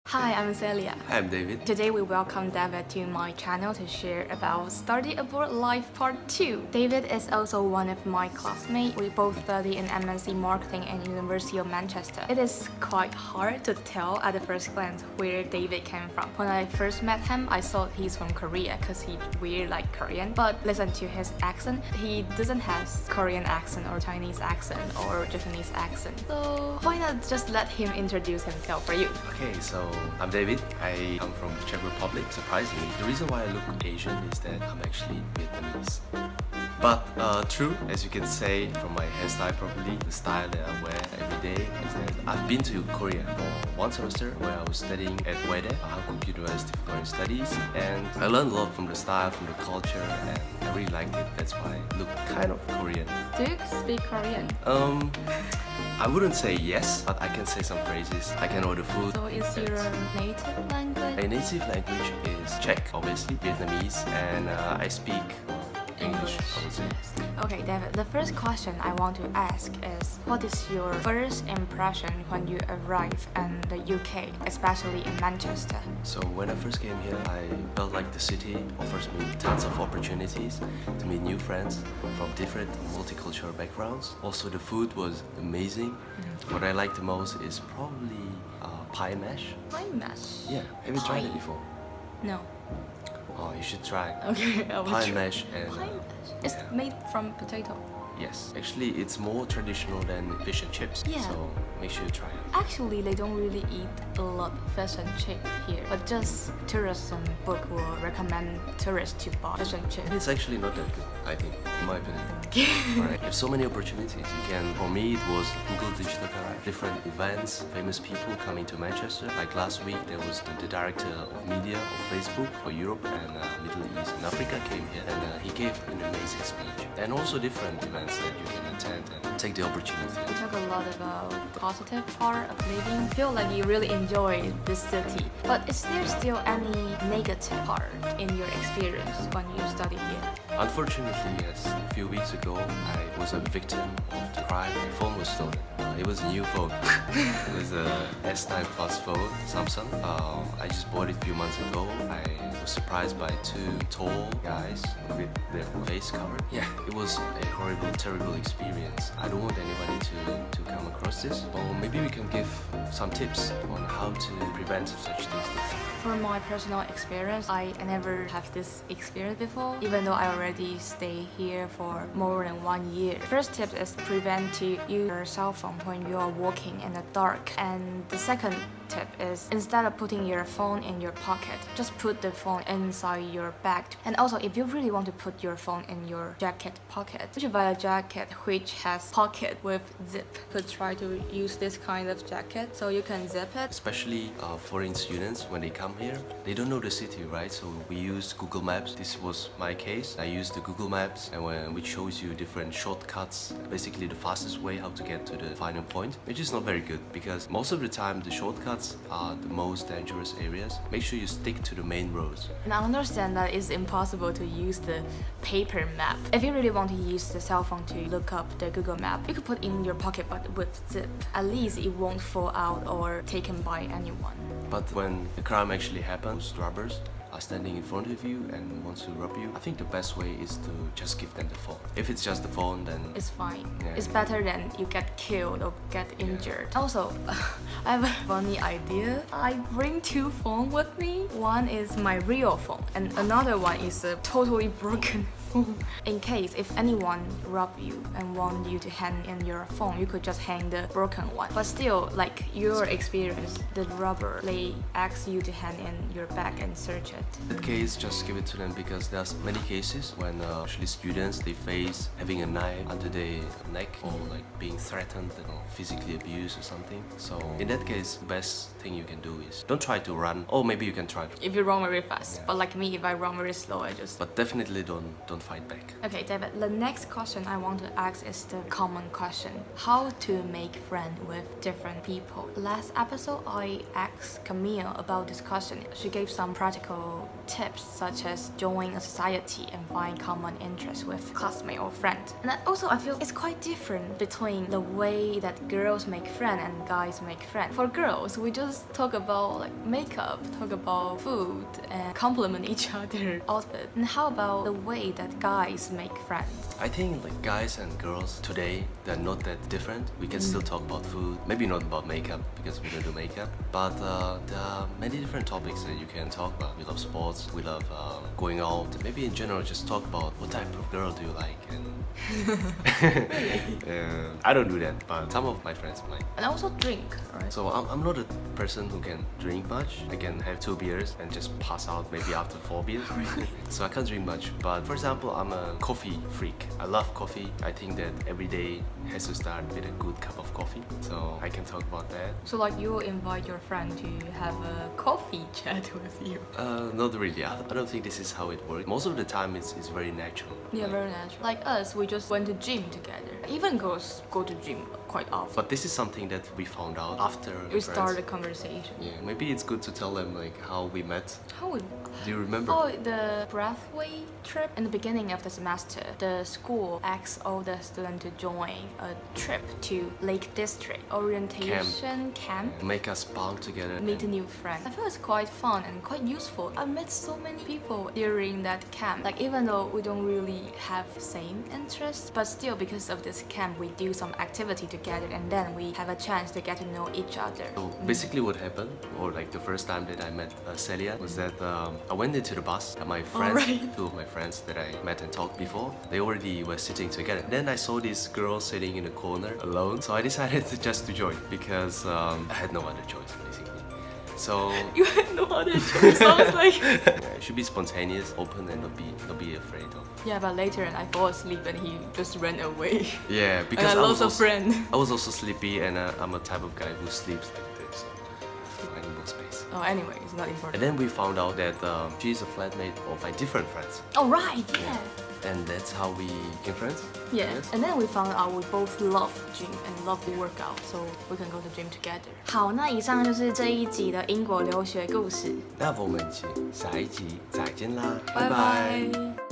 Hi, I'm Celia. Hi, I'm David. Today we welcome David to my channel to share about study abroad life part 2. David is also one of my classmates. We both study in MNC marketing at University of Manchester. It is quite hard to tell at the first glance where David came from. When I first met him, I thought he's from Korea because he weird like Korean. But listen to his accent, he doesn't have Korean accent or Chinese accent or Japanese accent. So why not just let him introduce himself for you? Okay, so I'm David. I come from Czech Republic, surprisingly. The reason why I look Asian is that I'm actually Vietnamese. But true, as you can say from my hairstyle probably, the style that I wear every day is that I've been to Korea for one semester where I was studying at Wede, Hankook University of Foreign Studies, and I learned a lot from the style, from the culture, and I really liked it. That's why I look kind of Korean. Do you speak Korean? I wouldn't say yes, but I can say some phrases. I can order food. So is your native language? My native language is Czech, obviously, Vietnamese, and I speak English, I would say. Okay, David, the first question I want to ask is, what is your first impression when you arrived in the UK, especially in Manchester? So when I first came here, I felt like the city offers me tons of opportunities to meet new friends from different multicultural backgrounds. Also, the food was amazing. What I liked the most is probably pie mash. Pie mash? Yeah, have you tried it before? No. Oh, you should try. Okay, I will Pie try. mash and Pie mash? It's made from potato. yes, actually it's more traditional than fish and chips. Yeah. So make sure you try it. Actually, they don't really eat a lot of fish and chip here, but just tourism book will recommend tourists to buy fish and chip. It's actually not that good, I think, in my opinion. Right. You have so many opportunities. You can, for me, it was Google Digital Career, different events, famous people coming to Manchester. Like last week, there was the director of media of Facebook for Europe and Middle East and Africa came here, and he gave an amazing speech. And also different events that you can attend and take the opportunity. We talk a lot about positive part of living. Feel like you really enjoy this city, but is there still any negative part in your experience when you study here? Unfortunately, yes. A few weeks ago, I was a victim of the crime. My phone was stolen. It was a new phone. It was a S9 Plus phone, Samsung. I just bought it a few months ago. I was surprised by two tall guys with their face covered. Yeah, it was a horrible, terrible experience. I don't want anybody to come across this. But maybe we can give some tips on how to prevent such things to happen. From my personal experience, I never have this experience before, even though I already stay here for more than 1 year. First tip is prevent to use your cell phone when you are walking in the dark. And the second tip is instead of putting your phone in your pocket, just put the phone inside your bag. And also, if you really want to put your phone in your jacket pocket, you should buy a jacket which has pocket with zip. You could try to use this kind of jacket so you can zip it. Especially foreign students, when they come here, they don't know the city, right? So we use Google Maps. This was my case. I used the Google Maps, and which shows you different shortcuts, basically the fastest way how to get to the final point, which is not very good because most of the time the shortcuts are the most dangerous areas. Make sure you stick to the main roads. And I understand that it's impossible to use the paper map. If you really want to use the cell phone to look up the Google map, you could put in your pocket but with zip. At least it won't fall out or taken by anyone. But when the crime actually happens, robbers are standing in front of you and wants to rob you, I think the best way is to just give them the phone. If it's just the phone, then It's fine. Yeah. It's better than you get killed or get injured. Also, I have a funny idea. I bring two phones with me. One is my real phone and another one is a totally broken phone. In case if anyone rob you and want you to hand in your phone, you could just hand the broken one. But still, like your experience, the robber, they ask you to hand in your bag and search it. in that case, just give it to them because there's many cases when actually students, they face having a knife under their neck or like being threatened or physically abused or something. So in that case, the best thing you can do is don't try to run. Or maybe you can try, If you run very fast, Yeah. but like me, if I run very slow, I just... but definitely don't fight back. Okay, David, the next question I want to ask is the common question. How to make friends with different people? Last episode, I asked Camille about this question. She gave some practical little tips such as join a society and find common interests with classmate or friend. And also I feel it's quite different between the way that girls make friends and guys make friends. For girls, we just talk about like makeup, talk about food, and compliment each other outfit. And how about the way that guys make friends? I think like guys and girls today, they're not that different. We can still talk about food, maybe not about makeup because we don't do makeup, but there are many different topics that you can talk about. We love sports, we love going out, maybe in general just talk about what type of girl do you like. And I don't do that, but some of my friends might. And also drink, right? So I'm not a person who can drink much. I can have 2 beers and just pass out maybe after 4 beers. So I can't drink much, but for example, I'm a coffee freak. I love coffee. I think that every day has to start with a good cup of coffee. So I can talk about that. So like you invite your friend to have a coffee chat with you? Not really. I don't think this is how it works. Most of the time it's very natural. Yeah, Like, very natural. Like us, we just went to gym together. Even girls go to gym quite often. but this is something that we found out after We started a conversation. Yeah, maybe it's good to tell them like how we met. How we... Do you remember? Oh, the Breathway trip. In the beginning of the semester, the school asked all the students to join a trip to Lake District orientation camp. Make us bond together. Meet new friends. I feel it's quite fun and quite useful. I met so many people during that camp. Like even though we don't really have same interests, but still because of this camp, we do some activity together, and then we have a chance to get to know each other. So basically what happened, or like the first time that I met Celia, was that I went into the bus and my friends, right. 2 of my friends that I met and talked before, they already were sitting together. Then I saw this girl sitting in a corner alone, so I decided to join because I had no other choice basically. So You had no other choice. Sounds like... yeah, it should be spontaneous, open, and not be afraid of. Yeah, but later I fall asleep and he just ran away. Yeah, And because I lost a friend. I was also sleepy, and I'm a type of guy who sleeps like this. So I need more space. Oh, anyway, it's not And important. then we found out that she's a flatmate of my different friends. Oh, right, yeah. And that's how we became friends. Yeah, Yes. and then we found out we both love gym and love to work out, so we can go to gym together. 好，那以上就是这一集的英国留学故事。那我们下一集再见啦，拜拜。